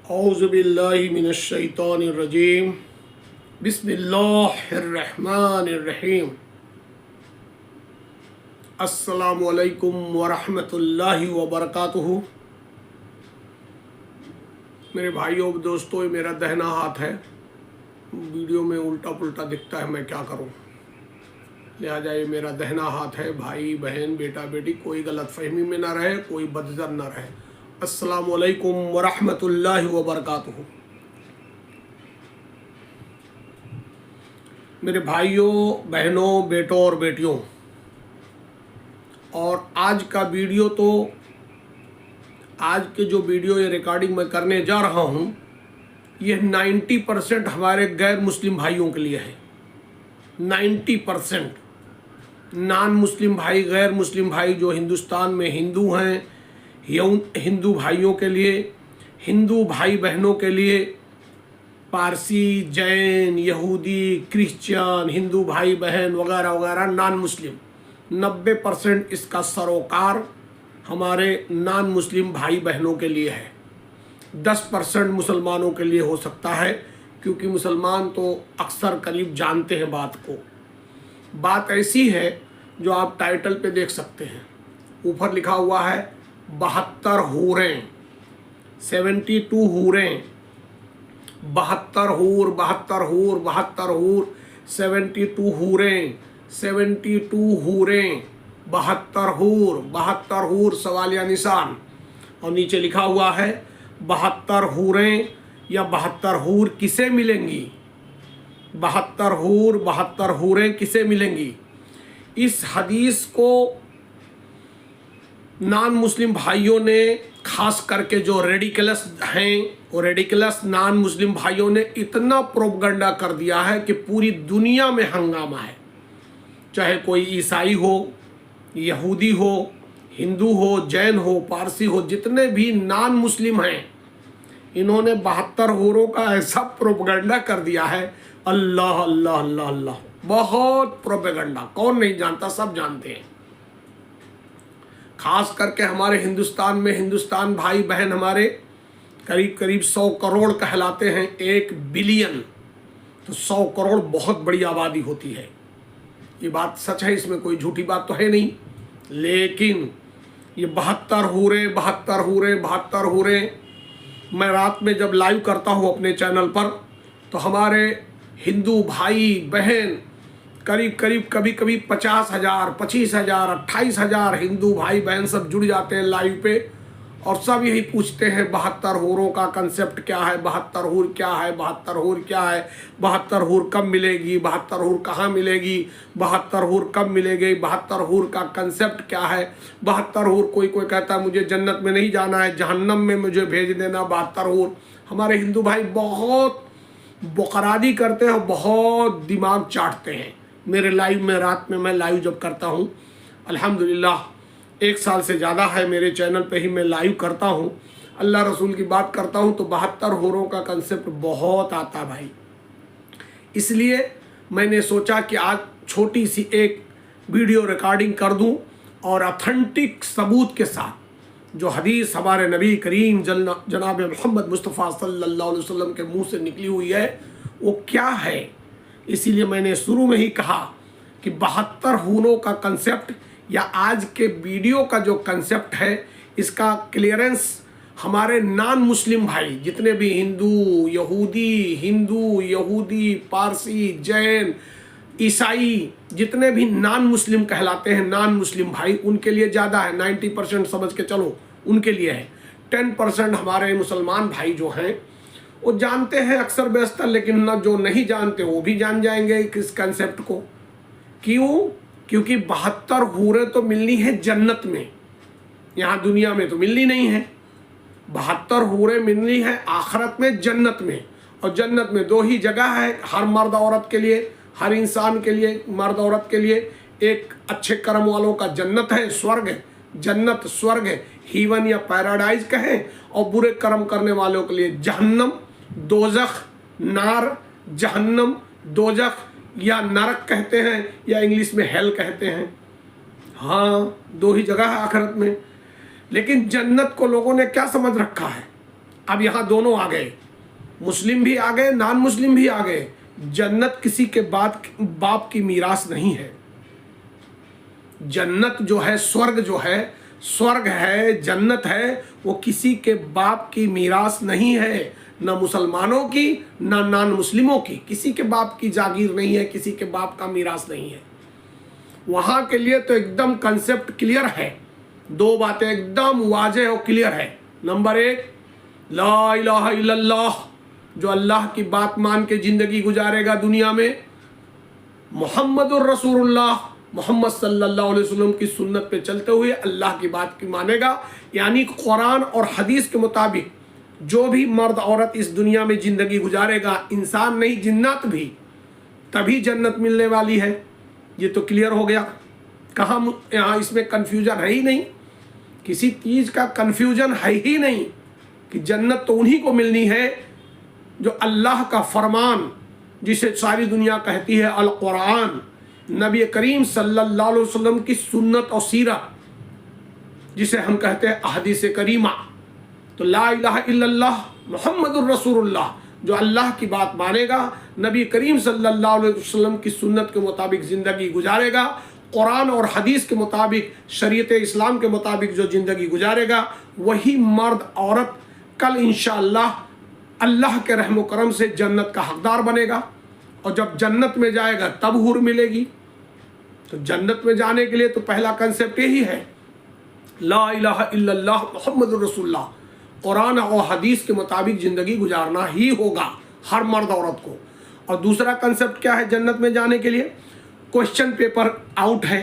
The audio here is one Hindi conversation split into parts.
औज़ुबिल्लाहि मिनश्शैतानिर्रजीम बिस्मिल्लाहिर्रहमानिर्रहीम। अस्सलामु अलैकुम वरहमतुल्लाहि वबरकातुहू। मेरे भाइयों दोस्तों, ये मेरा दाहिना हाथ है। वीडियो में उल्टा पुल्टा दिखता है, मैं क्या करूं। लिहाजा ये मेरा दाहिना हाथ है। भाई बहन बेटा बेटी कोई गलतफहमी में ना रहे, कोई बदजन ना रहे। अस्सलामु अलैकुम वरहमतुल्लाहि वबरकातुहू। मेरे भाइयों बहनों बेटों और बेटियों, और आज का वीडियो तो आज के जो वीडियो ये रिकॉर्डिंग मैं करने जा रहा हूँ, ये 90% हमारे गैर मुस्लिम भाइयों के लिए है। 90% नॉन मुस्लिम भाई, गैर मुस्लिम भाई जो हिंदुस्तान में हिंदू हैं, हिंदू भाइयों के लिए, हिंदू भाई बहनों के लिए, पारसी, जैन, यहूदी, क्रिश्चियन, हिंदू भाई बहन वगैरह वगैरह, नॉन मुस्लिम 90% इसका सरोकार हमारे नॉन मुस्लिम भाई बहनों के लिए है। 10% मुसलमानों के लिए हो सकता है, क्योंकि मुसलमान तो अक्सर करीब जानते हैं बात को। बात ऐसी है जो आप टाइटल पे देख सकते हैं, ऊपर लिखा हुआ है 72 हूरें, 72 हूरें, 72 हूर, 72 हूर, 72 हूर, 72 हूरें, 72 हूरें, 72 हूर, 72 हूर सवालिया निशान, और नीचे लिखा हुआ है 72 हूरें या 72 हूर किसे मिलेंगी। 72 हूर, 72 हूरें किसे मिलेंगी। इस हदीस को नॉन मुस्लिम भाइयों ने, खास करके जो रेडिकलस हैं, वो रेडिकलस नॉन मुस्लिम भाइयों ने इतना प्रोपगंडा कर दिया है कि पूरी दुनिया में हंगामा है। चाहे कोई ईसाई हो, यहूदी हो, हिंदू हो, जैन हो, पारसी हो, जितने भी नॉन मुस्लिम हैं, इन्होंने 72 हूरों का ऐसा प्रोपगंडा कर दिया है। अल्लाह अल्लाह अल्लाह अल्लाह, बहुत प्रोपगंडा। कौन नहीं जानता, सब जानते हैं। खास करके हमारे हिंदुस्तान में, हिंदुस्तान भाई बहन हमारे करीब करीब 100 करोड़ कहलाते हैं। 1 बिलियन, तो 100 करोड़ बहुत बड़ी आबादी होती है। ये बात सच है, इसमें कोई झूठी बात तो है नहीं। लेकिन ये 72 हूरें, 72 हूरें, 72 हूरें, मैं रात में जब लाइव करता हूँ अपने चैनल पर, तो हमारे हिंदू भाई बहन करीब करीब कभी कभी 50,000, 25,000, 28,000 हिंदू भाई बहन सब जुड़ जाते हैं लाइव पे, और सब यही पूछते हैं 72 हूरों का कंसेप्ट क्या है, 72 हूर क्या है, 72 हूर क्या है, 72 हूर कब मिलेगी, 72 हूर कहाँ मिलेगी, 72 हूर कब मिलेगी, 72 हूर का कंसेप्ट क्या है। 72 हूर, कोई कोई कहता है मुझे जन्नत में नहीं जाना है, जहन्नम में मुझे भेज देना 72 हूर। हमारे हिंदू भाई बहुत बकरादी करते हैं, बहुत दिमाग चाटते हैं। मेरे लाइव में, रात में मैं लाइव जब करता हूँ, अल्हम्दुलिल्लाह 1 साल से ज़्यादा है मेरे चैनल पे ही मैं लाइव करता हूँ, अल्लाह रसूल की बात करता हूँ, तो 72 हूरों का कंसेप्ट बहुत आता है भाई। इसलिए मैंने सोचा कि आज छोटी सी एक वीडियो रिकॉर्डिंग कर दूँ, और ऑथेंटिक सबूत के साथ जो हदीस हमारे नबी करीम जनाब मोहम्मद मुस्तफ़ा सल्लल्लाहु अलैहि वसल्लम के मुँह से निकली हुई है, वो क्या है। इसीलिए मैंने शुरू में ही कहा कि 72 हूरों का कंसेप्ट, या आज के वीडियो का जो कंसेप्ट है, इसका क्लियरेंस हमारे नॉन मुस्लिम भाई, जितने भी हिंदू यहूदी, पारसी, जैन, ईसाई, जितने भी नॉन मुस्लिम कहलाते हैं, नॉन मुस्लिम भाई, उनके लिए ज़्यादा है। 90% समझ के चलो उनके लिए है। 10% हमारे मुसलमान भाई जो हैं वो जानते हैं अक्सर बेशतर, लेकिन न जो नहीं जानते वो भी जान जाएंगे इस कंसेप्ट को। क्यों? क्योंकि 72 हूरें तो मिलनी है जन्नत में, यहाँ दुनिया में तो मिलनी नहीं है। 72 हूरें मिलनी है आखिरत में, जन्नत में। और जन्नत में 2 ही जगह है हर मर्द औरत के लिए, हर इंसान के लिए, मर्द औरत के लिए। एक अच्छे कर्म वालों का जन्नत है, स्वर्ग है, जन्नत स्वर्ग है, हीवन या पैराडाइज कहें, और बुरे कर्म करने वालों के लिए जहन्नम, दोजख, नार, जहन्नम, दोजख या नरक कहते हैं, या इंग्लिश में हेल कहते हैं। हाँ, 2 ही जगह है आखिरत में। लेकिन जन्नत को लोगों ने क्या समझ रखा है, अब यहाँ दोनों आ गए, मुस्लिम भी आ गए, नॉन मुस्लिम भी आ गए। जन्नत किसी के बाप की मीरास नहीं है। जन्नत जो है, स्वर्ग है, जन्नत है, वो किसी के बाप की मीरास नहीं है, न मुसलमानों की न नॉन मुस्लिमों की। किसी के बाप की जागीर नहीं है, किसी के बाप का मीरास नहीं है। वहाँ के लिए तो एकदम कंसेप्ट क्लियर है, दो बातें एकदम वाज़ेह और क्लियर है। नंबर 1, ला इलाहा इल्लल्लाह, जो अल्लाह की बात मान के ज़िंदगी गुजारेगा दुनिया में, मुहम्मदुर रसूलुल्लाह, मोहम्मद सल्लल्लाहु अलैहि वसल्लम की सुन्नत पे चलते हुए अल्लाह की बात की मानेगा, यानी कुरान और हदीस के मुताबिक जो भी मर्द औरत इस दुनिया में ज़िंदगी गुजारेगा, इंसान नहीं जिन्नात भी, तभी जन्नत मिलने वाली है। ये तो क्लियर हो गया। कहाँ यहाँ इसमें कन्फ्यूजन है ही नहीं, किसी चीज़ का कन्फ्यूजन है ही नहीं कि जन्नत तो उन्हीं को मिलनी है जो अल्लाह का फरमान, जिसे सारी दुनिया कहती है अल कुरान, नबी करीम सल्लल्लाहु अलैहि वसल्लम की सुन्नत और सीरत, जिसे हम कहते हैं अहदीस करीमा। तो ला इलाहा इल्लल्लाह मुहम्मदुर रसूलुल्लाह, जो अल्लाह की बात मानेगा, नबी करीम सल्लल्लाहु अलैहि वसल्लम की सुन्नत के मुताबिक ज़िंदगी गुजारेगा, कुरान और हदीस के मुताबिक, शरीयत इस्लाम के मुताबिक जो ज़िंदगी गुजारेगा, वही मर्द औरत कल इंशाअल्लाह अल्लाह के रहम करम से जन्नत का हकदार बनेगा। और जब जन्नत में जाएगा तब हूर मिलेगी। तो जन्नत में जाने के लिए तो पहला कंसेप्ट यही है, ला इलाहा इल्लल्लाह मुहम्मदुर रसूलुल्लाह, कुरान और हदीस के मुताबिक ज़िंदगी गुजारना ही होगा हर मर्द औरत को। और दूसरा कंसेप्ट क्या है जन्नत में जाने के लिए? क्वेश्चन पेपर आउट है,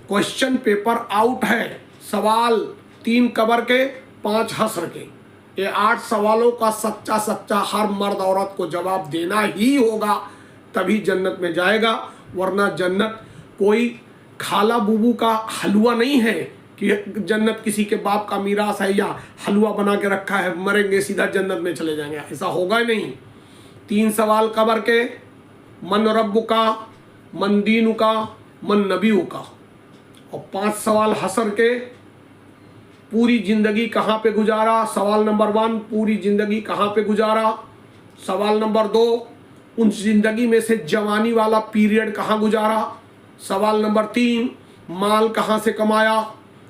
क्वेश्चन पेपर आउट है। सवाल 3 कबर के, 5 हस्र के, ये 8 सवालों का सच्चा हर मर्द औरत को जवाब देना ही होगा, तभी जन्नत में जाएगा। वरना जन्नत कोई खाला बूबू का हलवा नहीं है कि जन्नत किसी के बाप का मीरास है या हलवा बना के रखा है, मरेंगे सीधा जन्नत में चले जाएंगे, ऐसा होगा नहीं। 3 सवाल कबर के, मन रब्बु का, मन दीनु का, मन नबीउ का। और 5 सवाल हसर के, पूरी ज़िंदगी कहाँ पे गुजारा। सवाल नंबर 1, पूरी ज़िंदगी कहाँ पे गुजारा। सवाल नंबर 2, उन ज़िंदगी में से जवानी वाला पीरियड कहाँ गुजारा। सवाल नंबर 3, माल कहाँ से कमाया।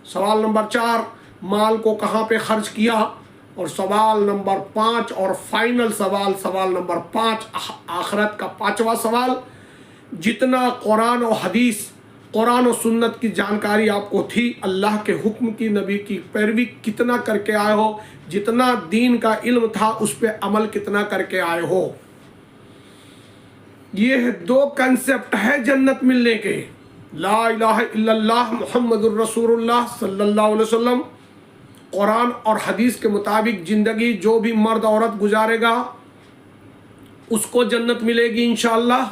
सवाल नंबर 4, माल को कहाँ पे खर्च किया। और सवाल नंबर 5 और फाइनल सवाल नंबर 5, आखिरत का 5वां सवाल, जितना कुरान और हदीस, कुरान और सुन्नत की जानकारी आपको थी, अल्लाह के हुक्म की, नबी की पैरवी कितना करके आए हो, जितना दीन का इल्म था उस पर अमल कितना करके आए हो। ये 2 कंसेप्ट है जन्नत मिलने के, ला इलाहा इल्लल्लाह मुहम्मदुर रसूलुल्लाह सल्लल्लाहु अलैहि वसल्लम, कुरान और हदीस के मुताबिक ज़िंदगी जो भी मर्द औरत गुजारेगा उसको जन्नत मिलेगी इंशाअल्लाह।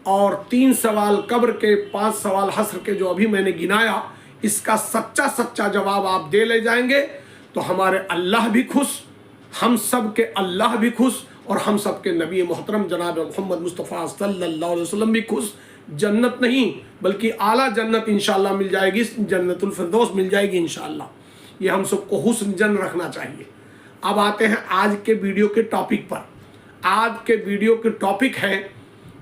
और 3 सवाल कब्र के, 5 सवाल हस्र के जो अभी मैंने गिनाया, इसका सच्चा जवाब आप दे ले जाएंगे तो हमारे अल्लाह भी खुश, हम सब के अल्लाह भी खुश, और हम सब के नबी मोहतरम जनाब मोहम्मद मुस्तफ़ा सल्लल्लाहु अलैहि वसल्लम भी खुश। जन्नत नहीं बल्कि आला जन्नत इंशाअल्लाह मिल जाएगी, जन्नतुल फिरदौस मिल जाएगी इंशाअल्लाह। ये हम सबको हुस्न जन रखना चाहिए। अब आते हैं आज के वीडियो के टॉपिक पर। आज के वीडियो के टॉपिक है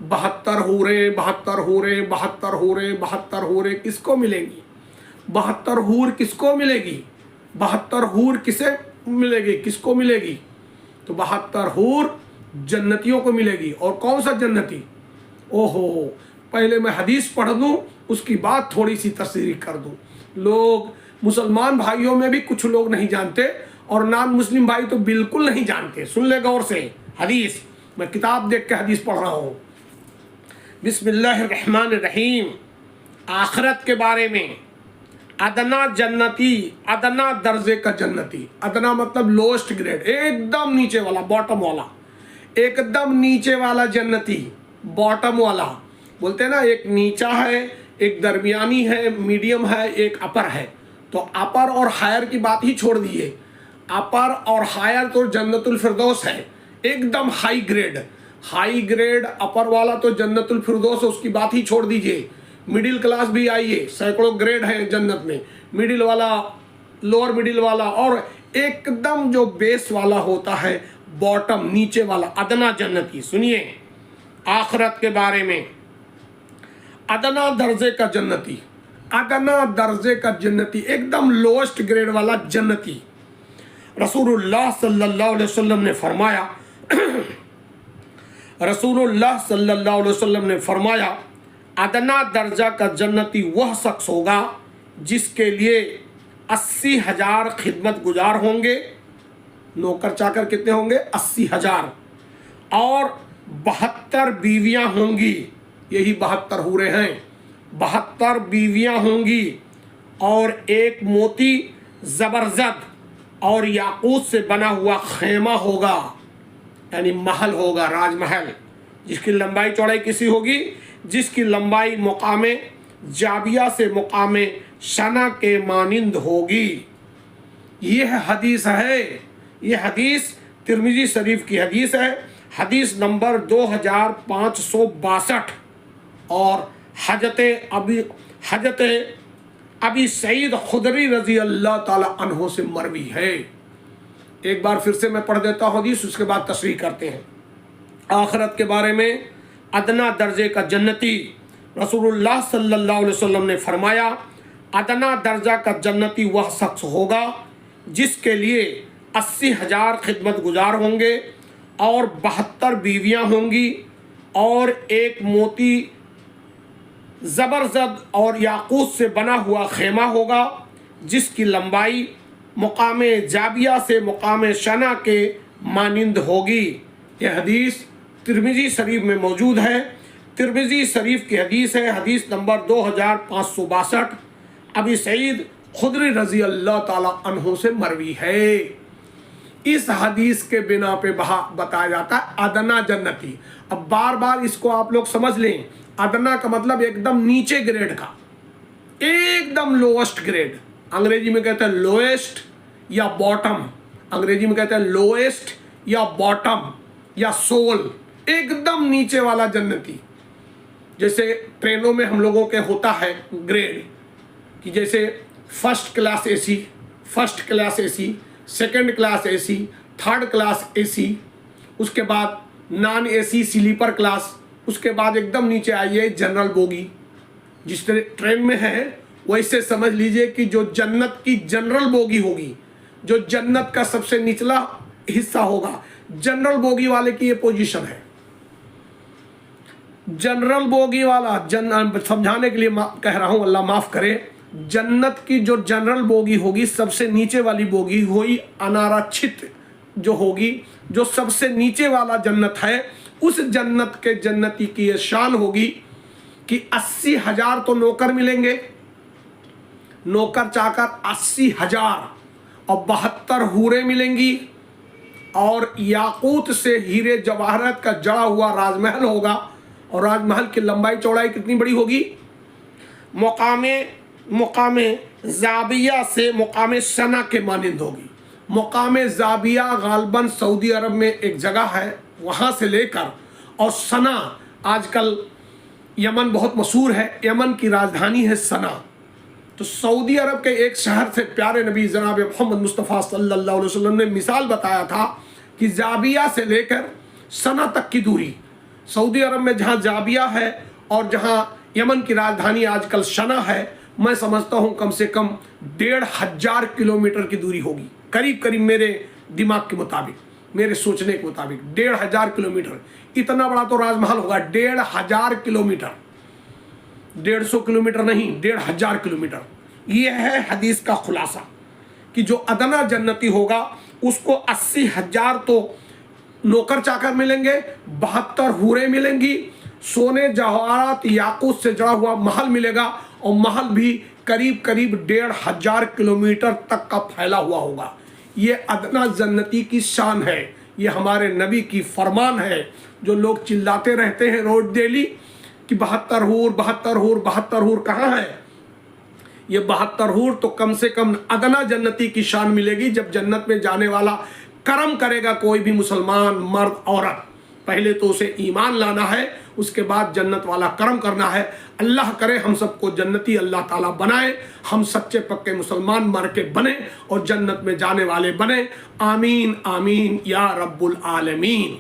72 हूरें, 72 हूरें, 72 हूरें, 72 हूरें किसको मिलेंगी। 72 हूर किसको मिलेगी, 72 हूर किसे मिलेगी, किसको मिलेगी? तो 72 हूर जन्नतियों को मिलेगी। और कौन सा जन्नती? ओहो, पहले मैं हदीस पढ़ दूँ, उसकी बात थोड़ी सी तस्रीह कर दूँ। लोग, मुसलमान भाइयों में भी कुछ लोग नहीं जानते और नॉन मुस्लिम भाई तो बिल्कुल नहीं जानते। सुन ले गौर से हदीस, मैं किताब देख के हदीस पढ़ रहा हूँ। बिस्मिल्लाहिर्रहमानिर्रहीम। आखिरत के बारे में, अदना जन्नती, अदना दर्जे का जन्नती। अदना मतलब लोएस्ट ग्रेड, एकदम नीचे वाला, बॉटम वाला, एकदम नीचे वाला जन्नती, बॉटम वाला। बोलते हैं ना, एक नीचा है, एक दरमियानी है, मीडियम है, एक अपर है। तो अपर और हायर की बात ही छोड़ दीजिए, अपर और हायर तो जन्नतुल फिरदौस है, एकदम हाई ग्रेड। हाई ग्रेड अपर वाला तो जन्नतुल फिरदौस, उसकी बात ही छोड़ दीजिए। मिडिल क्लास भी आइए, सैकड़ों ग्रेड है जन्नत में, मिडिल वाला, लोअर मिडिल वाला, और एकदम जो बेस वाला होता है, बॉटम नीचे वाला, अदना जन्नती। सुनिए आखिरत के बारे में, अदना दर्जे का जन्नती, अदना दर्जे का जन्नती, एकदम लोएस्ट ग्रेड वाला जन्नती। रसूलुल्लाह सल्लल्लाहु अलैहि वसल्लम ने फरमाया रसूलुल्लाह सल्लल्लाहु अलैहि वसल्लम ने फरमाया, अदना दर्जा का जन्नती वह शख्स होगा जिसके लिए 80,000 खिदमत गुजार होंगे। नौकर चाकर कितने होंगे? 80,000। और 72 बीवियां होंगी, यही 72 हूरें हैं, 72 बीवियां होंगी। और एक मोती ज़बरदस्त और याकूत से बना हुआ खेमा होगा, यानी महल होगा, राजमहल, जिसकी लंबाई चौड़ाई किसी होगी, जिसकी लंबाई मुकामे जाबिया से मुकामे शना के मानिंद होगी। यह हदीस है, यह हदीस तिरमिजी शरीफ की हदीस है, हदीस नंबर 2562। और हजरत अबी सईद खुदरी रजी अल्लाह ताला अन्हो से मरवी है। एक बार फिर से मैं पढ़ देता हूँ हदीस, उसके बाद तशरीह करते हैं। आखिरत के बारे में अदना दर्जे का जन्नती, रसूलुल्लाह सल्लल्लाहु अलैहि वसल्लम ने फरमाया, अदना दर्जा का जन्नती वह शख्स होगा जिसके लिए 80,000 खिदमत गुजार होंगे और 72 बीवियां होंगी और एक मोती ज़बरदस्त और याकूत से बना हुआ खेमा होगा, जिसकी लंबाई मुकामे जाबिया से मुकामे शना के मानिंद होगी। यह हदीस तिरमिजी शरीफ में मौजूद है, तिरमिजी शरीफ की हदीस है, हदीस नंबर 2562। अबी सईद खुदरी रजी अल्लाह ताला अन्हो से मरवी है। इस हदीस के बिना पे बताया जाता है अदना जन्नती। अब बार बार इसको आप लोग समझ लें, अदना का मतलब एकदम नीचे ग्रेड का, एकदम लोएस्ट ग्रेड। अंग्रेजी में कहते हैं लोएस्ट या बॉटम, अंग्रेजी में कहते हैं लोएस्ट या बॉटम या सोल, एकदम नीचे वाला जन्नती। जैसे ट्रेनों में हम लोगों के होता है ग्रेड कि जैसे first class AC, first class AC, second class AC, third class AC, उसके बाद नॉन एसी स्लीपर क्लास, उसके बाद एकदम नीचे आइए जनरल बोगी। जिस ट्रेन में है वैसे समझ लीजिए कि जो जन्नत की जनरल बोगी होगी, जो जन्नत का सबसे निचला हिस्सा होगा, जनरल बोगी वाले की ये पोजीशन है। जनरल बोगी वाला, समझाने के लिए कह रहा हूं, अल्लाह माफ करे, जन्नत की जो जनरल बोगी होगी, सबसे नीचे वाली बोगी होगी, अनारक्षित जो होगी, जो सबसे नीचे वाला जन्नत है, उस जन्नत के जन्नती की यह शान होगी कि 80,000 तो नौकर मिलेंगे, नौकर चाकर 80,000, और 72 हूरें मिलेंगी, और याकूत से हीरे जवाहरत का जड़ा हुआ राजमहल होगा। और राजमहल की लंबाई चौड़ाई कितनी बड़ी होगी? मुकामे जाबिया से मुकामे सना के मानिंद होगी। मुकामे जाबिया गालबन सऊदी अरब में एक जगह है, वहाँ से लेकर और सना, आजकल यमन बहुत मशहूर है, यमन की राजधानी है सना। तो सऊदी अरब के एक शहर से प्यारे नबी जनाब मोहम्मद मुस्तफ़ा सल्लल्लाहु अलैहि वसल्लम ने मिसाल बताया था कि जाबिया से लेकर सना तक की दूरी, सऊदी अरब में जहाँ जाबिया है और जहाँ यमन की राजधानी आजकल सना है, मैं समझता हूँ कम से कम 1,500 किलोमीटर की दूरी होगी, करीब करीब, मेरे दिमाग के मुताबिक, मेरे सोचने के मुताबिक 1,500 किलोमीटर। इतना बड़ा तो राजमहल होगा, 1,500 किलोमीटर, 150 किलोमीटर नहीं, 1,500 किलोमीटर। यह है हदीस का खुलासा कि जो अदना जन्नती होगा उसको 80,000 तो नौकर चाकर मिलेंगे, 72 हूरें मिलेंगी, सोने जवाहरात याकूत से जड़ा हुआ महल मिलेगा, और महल भी करीब करीब 1,500 किलोमीटर तक का फैला हुआ होगा। ये अदना जन्नती की शान है, ये हमारे नबी की फरमान है। जो लोग चिल्लाते रहते हैं रोज डेली कि 72 हूर 72 हूर 72 हूर, कहाँ है ये 72 हूर? तो कम से कम अदना जन्नती की शान मिलेगी जब जन्नत में जाने वाला कर्म करेगा। कोई भी मुसलमान मर्द औरत, पहले तो उसे ईमान लाना है, उसके बाद जन्नत वाला कर्म करना है। अल्लाह करे हम सबको जन्नती अल्लाह ताला बनाए, हम सच्चे पक्के मुसलमान मर के बने और जन्नत में जाने वाले बने। आमीन आमीन या रब्बुल आलमीन।